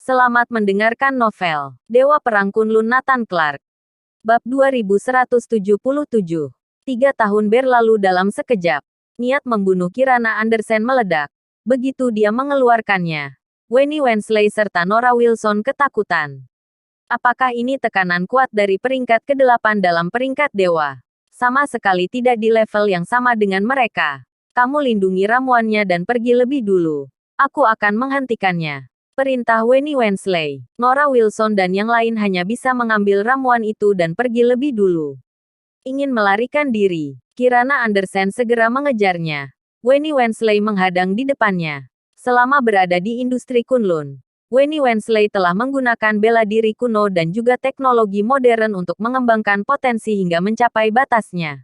Selamat mendengarkan novel Dewa Perang Kunlun Nathan Clark. Bab 2177. 3 tahun berlalu dalam sekejap. Niat membunuh Kirana Andersen meledak. Begitu dia mengeluarkannya, Wenny Wensley serta Nora Wilson ketakutan. Apakah ini tekanan kuat dari peringkat ke-8 dalam peringkat dewa? Sama sekali tidak di level yang sama dengan mereka. Kamu lindungi ramuannya dan pergi lebih dulu. Aku akan menghentikannya. Perintah Wenny Wensley. Nora Wilson dan yang lain hanya bisa mengambil ramuan itu dan pergi lebih dulu. Ingin melarikan diri, Kirana Andersen segera mengejarnya. Wenny Wensley menghadang di depannya. Selama berada di industri Kunlun, Wenny Wensley telah menggunakan bela diri kuno dan juga teknologi modern untuk mengembangkan potensi hingga mencapai batasnya.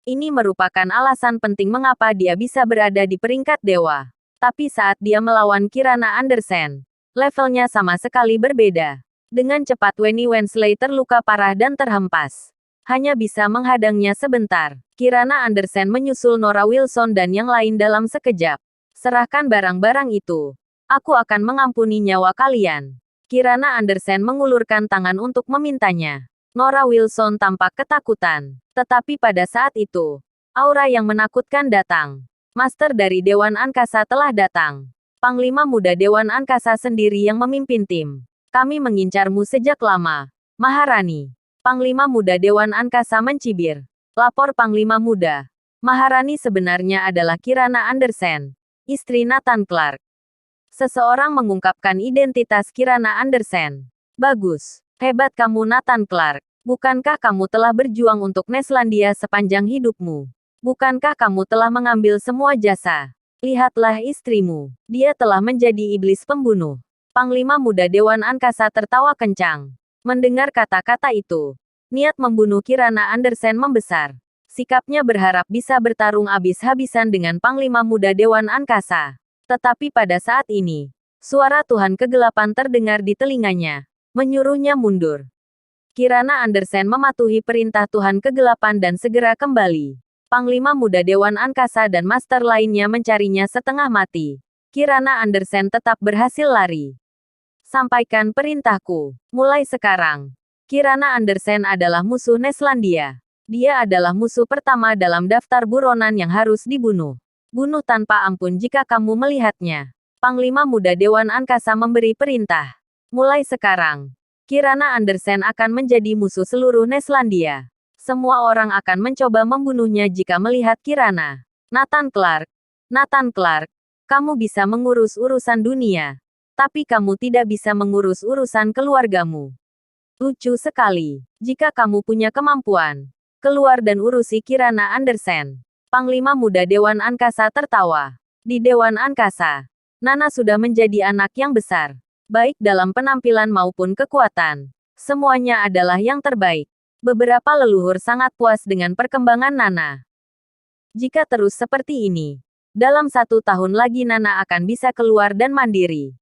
Ini merupakan alasan penting mengapa dia bisa berada di peringkat dewa. Tapi saat dia melawan Kirana Andersen, levelnya sama sekali berbeda. Dengan cepat Wenny Wensley terluka parah dan terhempas. Hanya bisa menghadangnya sebentar. Kirana Andersen menyusul Nora Wilson dan yang lain dalam sekejap. Serahkan barang-barang itu. Aku akan mengampuni nyawa kalian. Kirana Andersen mengulurkan tangan untuk memintanya. Nora Wilson tampak ketakutan. Tetapi pada saat itu, aura yang menakutkan datang. Master dari Dewan Angkasa telah datang. Panglima Muda Dewan Angkasa sendiri yang memimpin tim. Kami mengincarmu sejak lama, Maharani. Panglima Muda Dewan Angkasa mencibir. Lapor Panglima Muda. Maharani sebenarnya adalah Kirana Andersen, istri Nathan Clark. Seseorang mengungkapkan identitas Kirana Andersen. Bagus. Hebat kamu Nathan Clark. Bukankah kamu telah berjuang untuk Neslandia sepanjang hidupmu? Bukankah kamu telah mengambil semua jasa? Lihatlah istrimu. Dia telah menjadi iblis pembunuh. Panglima Muda Dewan Angkasa tertawa kencang. Mendengar kata-kata itu, niat membunuh Kirana Andersen membesar. Sikapnya berharap bisa bertarung habis-habisan dengan Panglima Muda Dewan Angkasa. Tetapi pada saat ini, suara Tuhan Kegelapan terdengar di telinganya, menyuruhnya mundur. Kirana Andersen mematuhi perintah Tuhan Kegelapan dan segera kembali. Panglima Muda Dewan Angkasa dan master lainnya mencarinya setengah mati. Kirana Andersen tetap berhasil lari. Sampaikan perintahku. Mulai sekarang, Kirana Andersen adalah musuh Neslandia. Dia adalah musuh pertama dalam daftar buronan yang harus dibunuh. Bunuh tanpa ampun jika kamu melihatnya. Panglima Muda Dewan Angkasa memberi perintah. Mulai sekarang, Kirana Andersen akan menjadi musuh seluruh Neslandia. Semua orang akan mencoba membunuhnya jika melihat Kirana. Nathan Clark. Nathan Clark. Kamu bisa mengurus urusan dunia. Tapi kamu tidak bisa mengurus urusan keluargamu. Lucu sekali. Jika kamu punya kemampuan, keluar dan urusi Kirana Andersen. Panglima Muda Dewan Angkasa tertawa. Di Dewan Angkasa, Nana sudah menjadi anak yang besar. Baik dalam penampilan maupun kekuatan. Semuanya adalah yang terbaik. Beberapa leluhur sangat puas dengan perkembangan Nana. Jika terus seperti ini, dalam 1 tahun lagi Nana akan bisa keluar dan mandiri.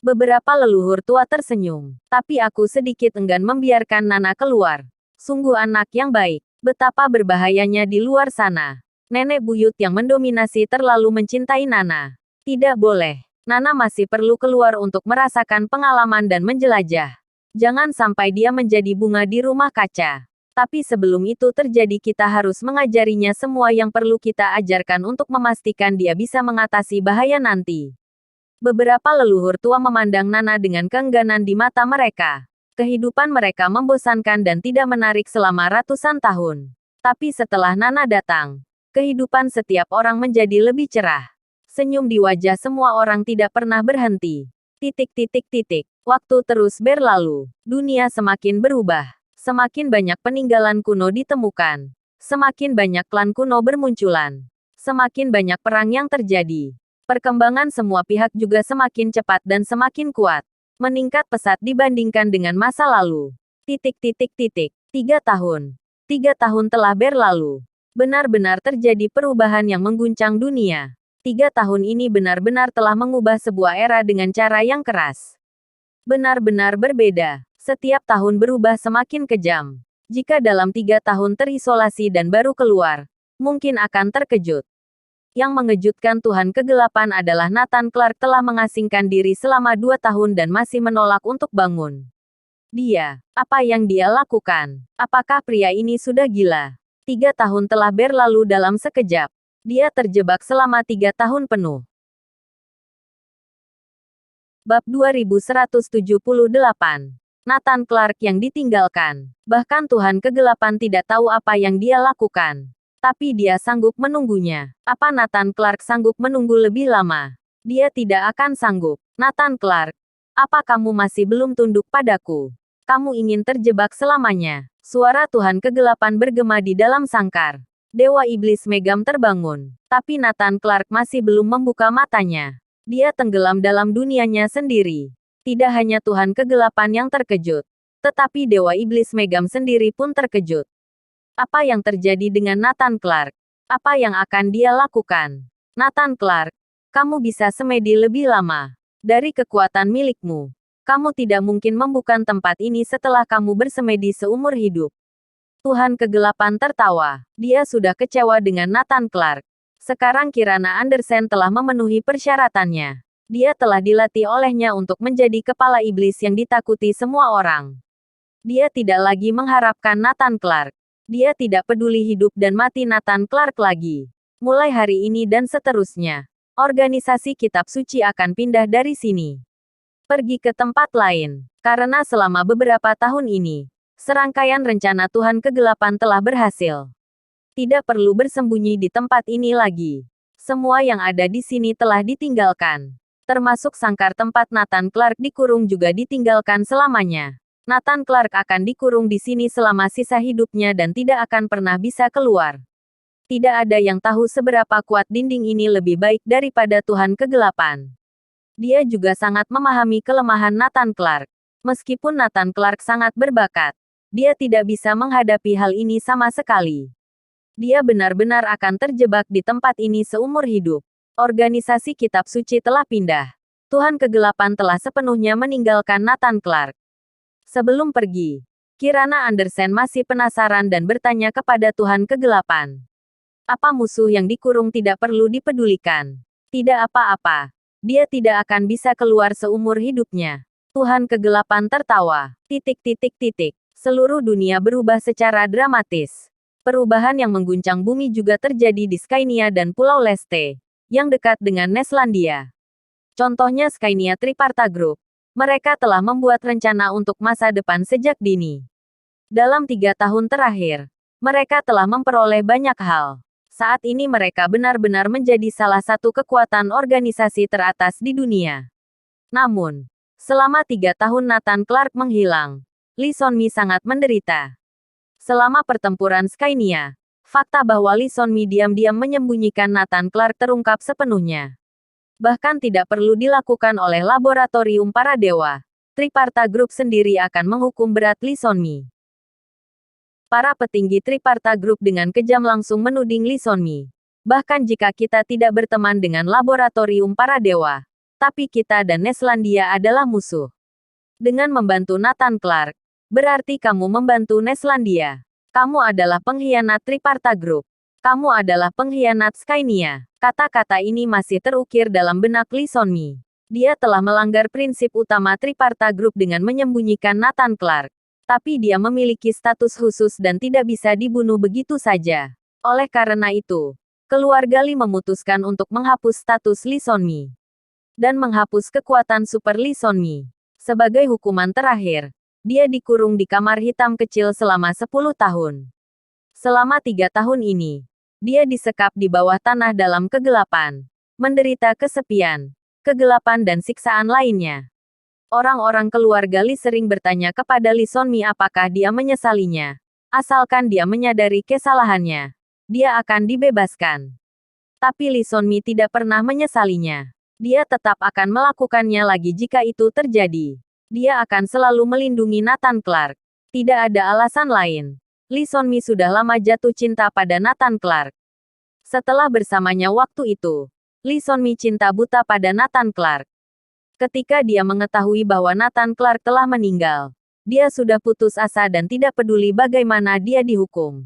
Beberapa leluhur tua tersenyum, tapi aku sedikit enggan membiarkan Nana keluar. Sungguh anak yang baik. Betapa berbahayanya di luar sana. Nenek buyut yang mendominasi terlalu mencintai Nana. Tidak boleh. Nana masih perlu keluar untuk merasakan pengalaman dan menjelajah. Jangan sampai dia menjadi bunga di rumah kaca. Tapi sebelum itu terjadi kita harus mengajarinya semua yang perlu kita ajarkan untuk memastikan dia bisa mengatasi bahaya nanti. Beberapa leluhur tua memandang Nana dengan keengganan di mata mereka. Kehidupan mereka membosankan dan tidak menarik selama ratusan tahun. Tapi setelah Nana datang, kehidupan setiap orang menjadi lebih cerah. Senyum di wajah semua orang tidak pernah berhenti. Waktu terus berlalu. Dunia semakin berubah. Semakin banyak peninggalan kuno ditemukan. Semakin banyak klan kuno bermunculan. Semakin banyak perang yang terjadi. Perkembangan semua pihak juga semakin cepat dan semakin kuat. Meningkat pesat dibandingkan dengan masa lalu. 3 tahun. 3 tahun telah berlalu. Benar-benar terjadi perubahan yang mengguncang dunia. 3 tahun ini benar-benar telah mengubah sebuah era dengan cara yang keras. Benar-benar berbeda. Setiap tahun berubah semakin kejam. Jika dalam 3 tahun terisolasi dan baru keluar, mungkin akan terkejut. Yang mengejutkan Tuhan Kegelapan adalah Nathan Clark telah mengasingkan diri selama 2 tahun dan masih menolak untuk bangun. Apa yang dia lakukan? Apakah pria ini sudah gila? 3 tahun telah berlalu dalam sekejap. Dia terjebak selama 3 tahun penuh. Bab 2178. Nathan Clark yang ditinggalkan. Bahkan Tuhan Kegelapan tidak tahu apa yang dia lakukan. Tapi dia sanggup menunggunya. Apa Nathan Clark sanggup menunggu lebih lama? Dia tidak akan sanggup. Nathan Clark, apa kamu masih belum tunduk padaku? Kamu ingin terjebak selamanya. Suara Tuhan Kegelapan bergema di dalam sangkar. Dewa Iblis Megam terbangun. Tapi Nathan Clark masih belum membuka matanya. Dia tenggelam dalam dunianya sendiri. Tidak hanya Tuhan Kegelapan yang terkejut, tetapi Dewa Iblis Megam sendiri pun terkejut. Apa yang terjadi dengan Nathan Clark? Apa yang akan dia lakukan? Nathan Clark, kamu bisa semedi lebih lama. Dari kekuatan milikmu, kamu tidak mungkin membuka tempat ini setelah kamu bersemedi seumur hidup. Tuhan Kegelapan tertawa. Dia sudah kecewa dengan Nathan Clark. Sekarang Kirana Andersen telah memenuhi persyaratannya. Dia telah dilatih olehnya untuk menjadi kepala iblis yang ditakuti semua orang. Dia tidak lagi mengharapkan Nathan Clark. Dia tidak peduli hidup dan mati Nathan Clark lagi. Mulai hari ini dan seterusnya, organisasi kitab suci akan pindah dari sini. Pergi ke tempat lain. Karena selama beberapa tahun ini, serangkaian rencana Tuhan Kegelapan telah berhasil. Tidak perlu bersembunyi di tempat ini lagi. Semua yang ada di sini telah ditinggalkan. Termasuk sangkar tempat Nathan Clark dikurung juga ditinggalkan selamanya. Nathan Clark akan dikurung di sini selama sisa hidupnya dan tidak akan pernah bisa keluar. Tidak ada yang tahu seberapa kuat dinding ini lebih baik daripada Tuhan Kegelapan. Dia juga sangat memahami kelemahan Nathan Clark. Meskipun Nathan Clark sangat berbakat, dia tidak bisa menghadapi hal ini sama sekali. Dia benar-benar akan terjebak di tempat ini seumur hidup. Organisasi kitab suci telah pindah. Tuhan Kegelapan telah sepenuhnya meninggalkan Nathan Clark. Sebelum pergi, Kirana Andersen masih penasaran dan bertanya kepada Tuhan Kegelapan. Apa musuh yang dikurung tidak perlu dipedulikan? Tidak apa-apa. Dia tidak akan bisa keluar seumur hidupnya. Tuhan Kegelapan tertawa. Seluruh dunia berubah secara dramatis. Perubahan yang mengguncang bumi juga terjadi di Skynia dan Pulau Leste, yang dekat dengan Neslandia. Contohnya Skynia Triparta Group. Mereka telah membuat rencana untuk masa depan sejak dini. Dalam 3 tahun terakhir, mereka telah memperoleh banyak hal. Saat ini mereka benar-benar menjadi salah satu kekuatan organisasi teratas di dunia. Namun, selama 3 tahun Nathan Clark menghilang, Lee Sonmi sangat menderita. Selama pertempuran Skynia, fakta bahwa Lee Sonmi diam-diam menyembunyikan Nathan Clark terungkap sepenuhnya. Bahkan tidak perlu dilakukan oleh laboratorium para dewa. Triparta Group sendiri akan menghukum berat Lee Sonmi. Para petinggi Triparta Group dengan kejam langsung menuding Lee Sonmi. Bahkan jika kita tidak berteman dengan laboratorium para dewa, tapi kita dan Neslandia adalah musuh. Dengan membantu Nathan Clark, berarti kamu membantu Neslandia. Kamu adalah pengkhianat Triparta Group. Kamu adalah pengkhianat Skynia. Kata-kata ini masih terukir dalam benak Lee Sonmi. Dia telah melanggar prinsip utama Triparta Group dengan menyembunyikan Nathan Clark. Tapi dia memiliki status khusus dan tidak bisa dibunuh begitu saja. Oleh karena itu, keluarga Lee memutuskan untuk menghapus status Lee Sonmi dan menghapus kekuatan super Lee Sonmi. Sebagai hukuman terakhir, dia dikurung di kamar hitam kecil selama 10 tahun. Selama 3 tahun ini, dia disekap di bawah tanah dalam kegelapan, menderita kesepian, kegelapan dan siksaan lainnya. Orang-orang keluarga Lee sering bertanya kepada Lee Sonmi apakah dia menyesalinya. Asalkan dia menyadari kesalahannya, dia akan dibebaskan. Tapi Lee Sonmi tidak pernah menyesalinya. Dia tetap akan melakukannya lagi jika itu terjadi. Dia akan selalu melindungi Nathan Clark. Tidak ada alasan lain. Lee Sonmi sudah lama jatuh cinta pada Nathan Clark. Setelah bersamanya waktu itu, Lee Sonmi cinta buta pada Nathan Clark. Ketika dia mengetahui bahwa Nathan Clark telah meninggal, dia sudah putus asa dan tidak peduli bagaimana dia dihukum.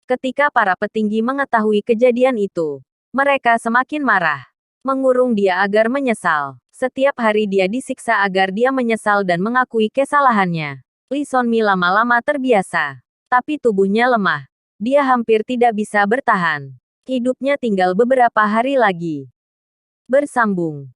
Ketika para petinggi mengetahui kejadian itu, Mereka semakin marah. Mengurung dia agar menyesal. Setiap hari dia disiksa agar dia menyesal dan mengakui kesalahannya. Lee Sonmi lama-lama terbiasa. Tapi tubuhnya lemah. Dia hampir tidak bisa bertahan. Hidupnya tinggal beberapa hari lagi. Bersambung.